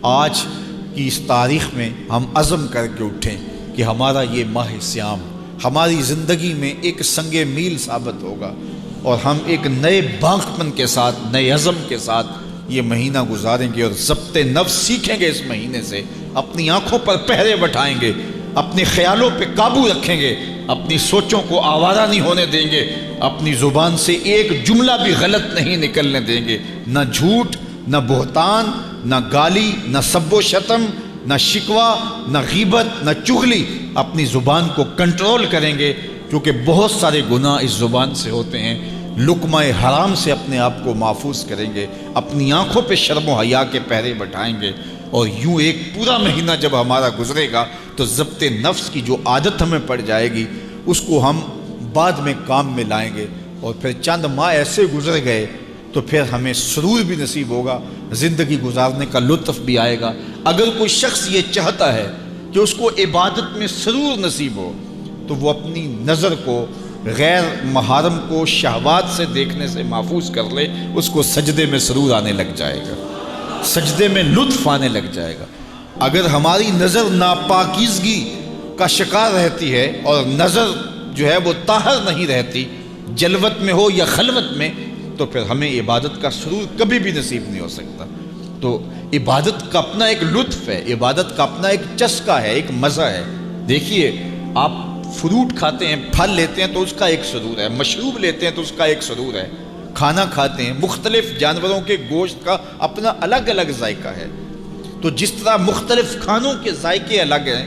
آج کی اس تاریخ میں ہم عزم کر کے اٹھیں کہ ہمارا یہ ماہ سیام ہماری زندگی میں ایک سنگ میل ثابت ہوگا، اور ہم ایک نئے بانکپن کے ساتھ، نئے عزم کے ساتھ یہ مہینہ گزاریں گے، اور ضبط نفس سیکھیں گے اس مہینے سے، اپنی آنکھوں پر پہرے بٹھائیں گے، اپنے خیالوں پہ قابو رکھیں گے، اپنی سوچوں کو آوارہ نہیں ہونے دیں گے، اپنی زبان سے ایک جملہ بھی غلط نہیں نکلنے دیں گے، نہ جھوٹ، نہ بہتان، نہ گالی، نہ سب و شتم، نہ شکوہ، نہ غیبت، نہ چغلی۔ اپنی زبان کو کنٹرول کریں گے، کیونکہ بہت سارے گناہ اس زبان سے ہوتے ہیں۔ لقمہ حرام سے اپنے آپ کو محفوظ کریں گے، اپنی آنکھوں پہ شرم و حیا کے پہرے بٹھائیں گے، اور یوں ایک پورا مہینہ جب ہمارا گزرے گا تو ضبط نفس کی جو عادت ہمیں پڑ جائے گی اس کو ہم بعد میں کام میں لائیں گے، اور پھر چند ماہ ایسے گزر گئے تو پھر ہمیں سرور بھی نصیب ہوگا، زندگی گزارنے کا لطف بھی آئے گا۔ اگر کوئی شخص یہ چاہتا ہے کہ اس کو عبادت میں سرور نصیب ہو تو وہ اپنی نظر کو غیر محارم کو شہوات سے دیکھنے سے محفوظ کر لے، اس کو سجدے میں سرور آنے لگ جائے گا، سجدے میں لطف آنے لگ جائے گا۔ اگر ہماری نظر ناپاکیزگی کا شکار رہتی ہے اور نظر جو ہے وہ طاہر نہیں رہتی، جلوت میں ہو یا خلوت میں، تو پھر ہمیں عبادت کا سرور کبھی بھی نصیب نہیں ہو سکتا۔ تو عبادت کا اپنا ایک لطف ہے، عبادت کا اپنا ایک چسکا ہے، ایک مزہ ہے۔ دیکھیے، آپ فروٹ کھاتے ہیں، پھل لیتے ہیں تو اس کا ایک سرور ہے، مشروب لیتے ہیں تو اس کا ایک سرور ہے، کھانا کھاتے ہیں، مختلف جانوروں کے گوشت کا اپنا الگ الگ ذائقہ ہے۔ تو جس طرح مختلف کھانوں کے ذائقے الگ ہیں،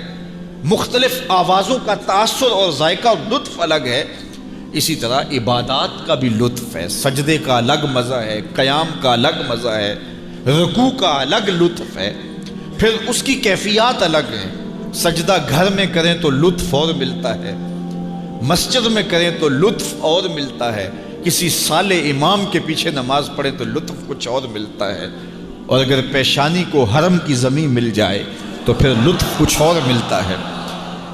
مختلف آوازوں کا تاثر اور ذائقہ اور لطف الگ ہے، اسی طرح عبادات کا بھی لطف ہے۔ سجدے کا الگ مزہ ہے، قیام کا الگ مزہ ہے، رکوع کا الگ لطف ہے، پھر اس کی کیفیات الگ ہیں۔ سجدہ گھر میں کریں تو لطف اور ملتا ہے، مسجد میں کریں تو لطف اور ملتا ہے، کسی صالح امام کے پیچھے نماز پڑھیں تو لطف کچھ اور ملتا ہے، اور اگر پیشانی کو حرم کی زمین مل جائے تو پھر لطف کچھ اور ملتا ہے۔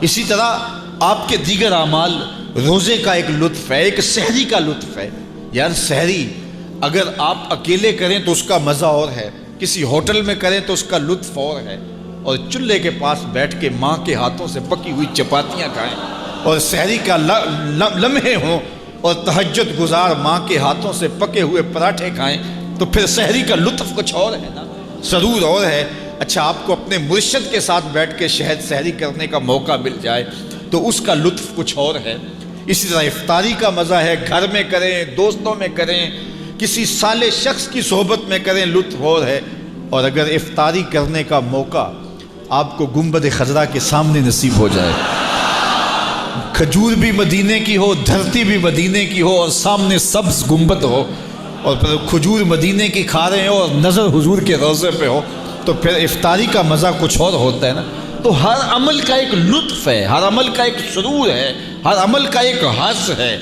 اسی طرح آپ کے دیگر اعمال، روزے کا ایک لطف ہے، ایک سحری کا لطف ہے۔ یار سحری اگر آپ اکیلے کریں تو اس کا مزہ اور ہے، کسی ہوٹل میں کریں تو اس کا لطف اور ہے، اور چولہے کے پاس بیٹھ کے ماں کے ہاتھوں سے پکی ہوئی چپاتیاں کھائیں اور سحری کا لمحے ہوں، اور تہجد گزار ماں کے ہاتھوں سے پکے ہوئے پراٹھے کھائیں تو پھر سحری کا لطف کچھ اور ہے نا، سرور اور ہے۔ اچھا، آپ کو اپنے مرشد کے ساتھ بیٹھ کے شہد سحری کرنے کا موقع مل جائے تو اس کا لطف کچھ اور ہے۔ اسی طرح افطاری کا مزہ ہے، گھر میں کریں، دوستوں میں کریں، کسی صالح شخص کی صحبت میں کریں، لطف اور ہے۔ اور اگر افطاری کرنے کا موقع آپ کو گنبد خضرا کے سامنے نصیب ہو جائے، کھجور بھی مدینے کی ہو، دھرتی بھی مدینے کی ہو، اور سامنے سبز گنبد ہو، اور پھر کھجور مدینے کی کھا رہے ہو اور نظر حضور کے روضے پہ ہو، تو پھر افطاری کا مزہ کچھ اور ہوتا ہے نا۔ تو ہر عمل کا ایک لطف ہے، ہر عمل کا ایک سرور ہے، ہر عمل کا ایک حظ ہے۔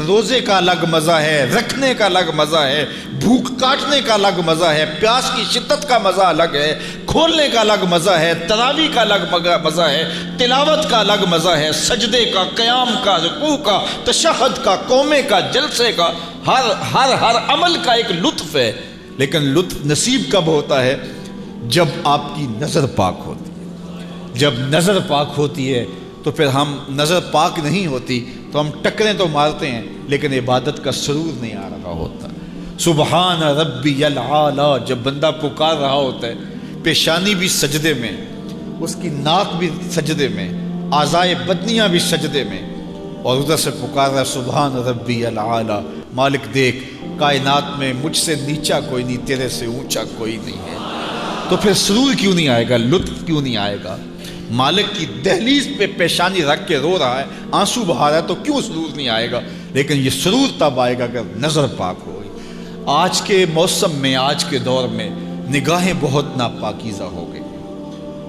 روزے کا الگ مزہ ہے، رکھنے کا الگ مزہ ہے، بھوک کاٹنے کا الگ مزہ ہے، پیاس کی شدت کا مزہ الگ ہے، کھولنے کا الگ مزہ ہے، تراویح کا الگ مزہ ہے، تلاوت کا الگ مزہ ہے، سجدے کا، قیام کا، رکوع کا، تشہد کا، قومے کا، جلسے کا، ہر عمل کا ایک لطف ہے۔ لیکن لطف نصیب کب ہوتا ہے؟ جب آپ کی نظر پاک ہوتی ہے۔ جب نظر پاک ہوتی ہے تو پھر ہم، نظر پاک نہیں ہوتی تو ہم ٹکریں تو مارتے ہیں لیکن عبادت کا سرور نہیں آ رہا ہوتا۔ سبحان ربی العالی جب بندہ پکار رہا ہوتا ہے، پیشانی بھی سجدے میں، اس کی ناک بھی سجدے میں، اعضائے بدنیاں بھی سجدے میں، اور ادھر سے پکار رہا سبحان ربی العالی، مالک دیکھ کائنات میں مجھ سے نیچا کوئی نہیں، تیرے سے اونچا کوئی نہیں ہے۔ تو پھر سرور کیوں نہیں آئے گا، لطف کیوں نہیں آئے گا؟ مالک کی دہلیز پہ پیشانی رکھ کے رو رہا ہے، آنسو بہا رہا ہے، تو کیوں سرور نہیں آئے گا؟ لیکن یہ سرور تب آئے گا اگر نظر پاک ہوگی۔ آج کے موسم میں، آج کے دور میں نگاہیں بہت ناپاکیزہ ہو گئی،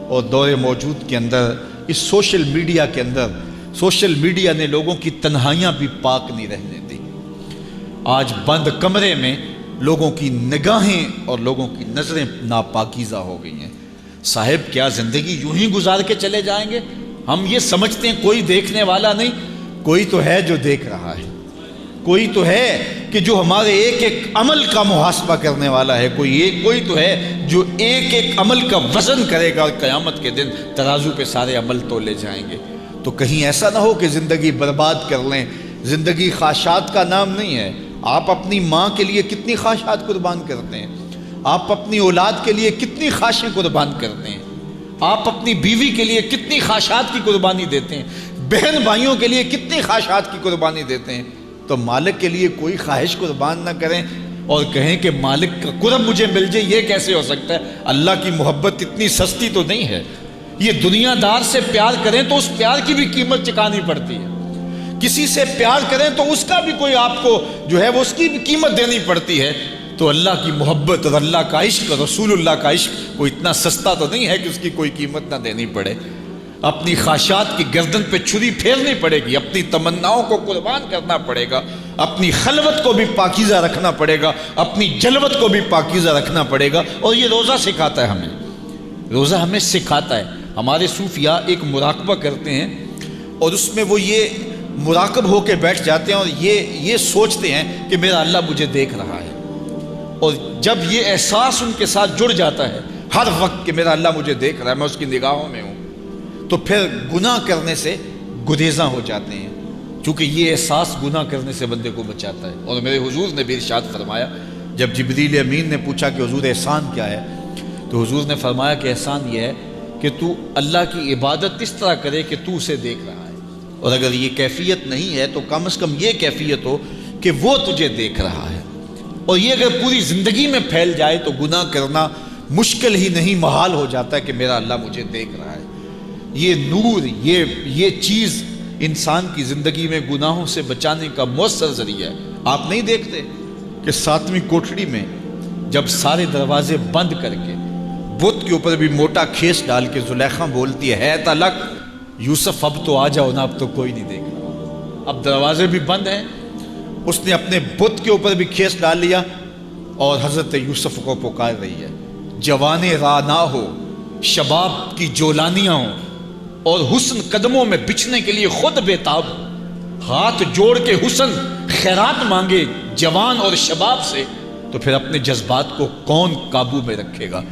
اور دور موجود کے اندر، اس سوشل میڈیا کے اندر، سوشل میڈیا نے لوگوں کی تنہائیاں بھی پاک نہیں رہنے دی۔ آج بند کمرے میں لوگوں کی نگاہیں اور لوگوں کی نظریں ناپاکیزہ ہو گئی ہیں۔ صاحب کیا زندگی یوں ہی گزار کے چلے جائیں گے؟ ہم یہ سمجھتے ہیں کوئی دیکھنے والا نہیں، کوئی تو ہے جو دیکھ رہا ہے، کوئی تو ہے کہ جو ہمارے ایک ایک عمل کا محاسبہ کرنے والا ہے، کوئی تو ہے جو ایک ایک عمل کا وزن کرے گا، اور قیامت کے دن ترازو پہ سارے عمل تولے جائیں گے۔ تو کہیں ایسا نہ ہو کہ زندگی برباد کر لیں۔ زندگی خواہشات کا نام نہیں ہے۔ آپ اپنی ماں کے لیے کتنی خواہشات قربان کرتے ہیں، آپ اپنی اولاد کے لیے کتنی خواہشیں قربان کرتے ہیں، آپ اپنی بیوی کے لیے کتنی خواہشات کی قربانی دیتے ہیں، بہن بھائیوں کے لیے کتنی خواہشات کی قربانی دیتے ہیں۔ تو مالک کے لیے کوئی خواہش قربان نہ کریں اور کہیں کہ مالک کا قرب مجھے مل جائے، یہ کیسے ہو سکتا ہے؟ اللہ کی محبت اتنی سستی تو نہیں ہے۔ یہ دنیا دار سے پیار کریں تو اس پیار کی بھی قیمت چکانی پڑتی ہے، کسی سے پیار کریں تو اس کا بھی کوئی آپ کو جو ہے وہ اس کی بھی قیمت دینی پڑتی ہے۔ تو اللہ کی محبت اور اللہ کا عشق اور رسول اللہ کا عشق وہ اتنا سستا تو نہیں ہے کہ اس کی کوئی قیمت نہ دینی پڑے۔ اپنی خواہشات کی گردن پہ چھری پھیرنی پڑے گی، اپنی تمناؤں کو قربان کرنا پڑے گا، اپنی خلوت کو بھی پاکیزہ رکھنا پڑے گا، اپنی جلوت کو بھی پاکیزہ رکھنا پڑے گا۔ اور یہ روزہ سکھاتا ہے ہمیں، روزہ ہمیں سکھاتا ہے۔ ہمارے صوفیاء ایک مراقبہ کرتے ہیں اور اس میں وہ یہ مراقب ہو کے بیٹھ جاتے ہیں اور یہ سوچتے ہیں کہ میرا اللہ مجھے دیکھ رہا ہے، اور جب یہ احساس ان کے ساتھ جڑ جاتا ہے ہر وقت کہ میرا اللہ مجھے دیکھ رہا ہے، میں اس کی نگاہوں میں ہوں، تو پھر گناہ کرنے سے گریزاں ہو جاتے ہیں، چونکہ یہ احساس گناہ کرنے سے بندے کو بچاتا ہے۔ اور میرے حضور نے بھی ارشاد فرمایا، جب جبریل امین نے پوچھا کہ حضور احسان کیا ہے، تو حضور نے فرمایا کہ احسان یہ ہے کہ تو اللہ کی عبادت اس طرح کرے کہ تو اسے دیکھ رہا ہے، اور اگر یہ کیفیت نہیں ہے تو کم از کم یہ کیفیت ہو کہ وہ تجھے دیکھ رہا ہے۔ اور یہ اگر پوری زندگی میں پھیل جائے تو گناہ کرنا مشکل ہی نہیں، محال ہو جاتا ہے کہ میرا اللہ مجھے دیکھ رہا ہے۔ یہ نور، یہ چیز انسان کی زندگی میں گناہوں سے بچانے کا مؤثر ذریعہ ہے۔ آپ نہیں دیکھتے کہ 7ویں کوٹھڑی میں جب سارے دروازے بند کر کے بت کے اوپر بھی موٹا کھیس ڈال کے زلیخا بولتی ہے تلک یوسف اب تو آ جاؤ نا، اب تو کوئی نہیں دیکھ رہا، اب دروازے بھی بند ہیں۔ اس نے اپنے بت کے اوپر بھی کھیس ڈال لیا اور حضرت یوسف کو پکار رہی ہے، جوانے راہ نہ ہو، شباب کی جولانیاں ہوں، اور حسن قدموں میں بچھنے کے لیے خود بےتاب ہو، ہاتھ جوڑ کے حسن خیرات مانگے جوان اور شباب سے، تو پھر اپنے جذبات کو کون قابو میں رکھے گا؟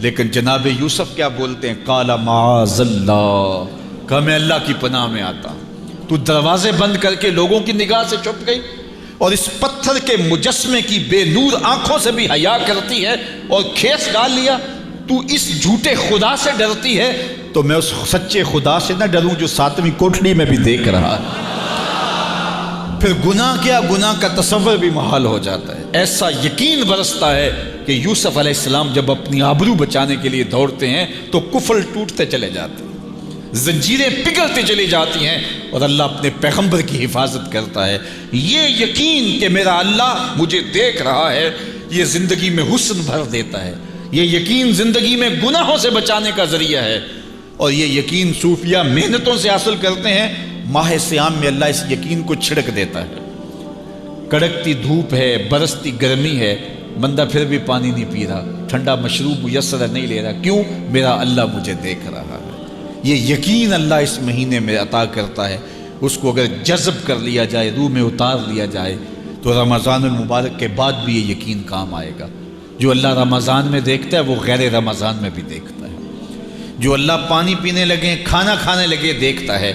لیکن جناب یوسف کیا بولتے ہیں؟ قال معاذ اللہ، کہ میں اللہ کی پناہ میں آتا ہوں۔ تو دروازے بند کر کے لوگوں کی نگاہ سے چھپ گئی اور اس پتھر کے مجسمے کی بے نور آنکھوں سے بھی حیا کرتی ہے اور کھیس ڈال لیا۔ تو اس جھوٹے خدا سے ڈرتی ہے تو میں اس سچے خدا سے نہ ڈروں جو 7ویں کوٹھڑی میں بھی دیکھ رہا ہے۔ پھر گناہ کیا، گناہ کا تصور بھی محال ہو جاتا ہے۔ ایسا یقین برستا ہے کہ یوسف علیہ السلام جب اپنی آبرو بچانے کے لیے دوڑتے ہیں تو کفل ٹوٹتے چلے جاتے ہیں، زنجیریں پگھلتی چلی جاتی ہیں، اور اللہ اپنے پیغمبر کی حفاظت کرتا ہے۔ یہ یقین کہ میرا اللہ مجھے دیکھ رہا ہے، یہ زندگی میں حسن بھر دیتا ہے۔ یہ یقین زندگی میں گناہوں سے بچانے کا ذریعہ ہے، اور یہ یقین صوفیہ محنتوں سے حاصل کرتے ہیں۔ ماہ سیام میں اللہ اس یقین کو چھڑک دیتا ہے۔ کڑکتی دھوپ ہے، برستی گرمی ہے، بندہ پھر بھی پانی نہیں پی رہا، ٹھنڈا مشروب میسر نہیں لے رہا، کیوں؟ میرا اللہ مجھے دیکھ رہا ہے۔ یہ یقین اللہ اس مہینے میں عطا کرتا ہے۔ اس کو اگر جذب کر لیا جائے، روح میں اتار لیا جائے، تو رمضان المبارک کے بعد بھی یہ یقین کام آئے گا۔ جو اللہ رمضان میں دیکھتا ہے وہ غیر رمضان میں بھی دیکھتا ہے۔ جو اللہ پانی پینے لگے، کھانا کھانے لگے دیکھتا ہے،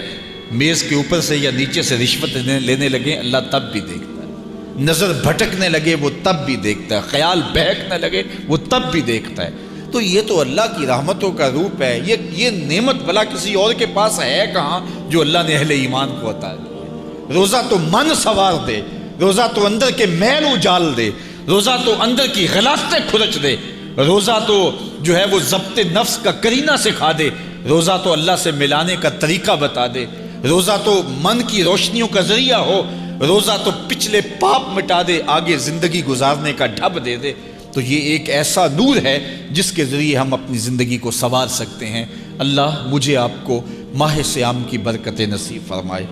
میز کے اوپر سے یا نیچے سے رشوت لینے لگے اللہ تب بھی دیکھتا ہے، نظر بھٹکنے لگے وہ تب بھی دیکھتا ہے، خیال بہکنے لگے وہ تب بھی دیکھتا ہے۔ تو یہ تو اللہ کی رحمتوں کا روپ ہے۔ یہ نعمت بھلا کسی اور کے پاس ہے کہاں جو اللہ نے اہل ایمان کو عطا کی؟ روزہ تو من سوار دے، روزہ تو اندر کے میل اجال دے، روزہ تو اندر کی غلاظتیں کھرچ دے، روزہ تو جو ہے وہ ضبط نفس کا کرینہ سکھا دے، روزہ تو اللہ سے ملانے کا طریقہ بتا دے، روزہ تو من کی روشنیوں کا ذریعہ ہو، روزہ تو پچھلے پاپ مٹا دے، آگے زندگی گزارنے کا ڈھب دے دے۔ تو یہ ایک ایسا نور ہے جس کے ذریعے ہم اپنی زندگی کو سنوار سکتے ہیں۔ اللہ مجھے آپ کو ماہ سیام کی برکتیں نصیب فرمائے۔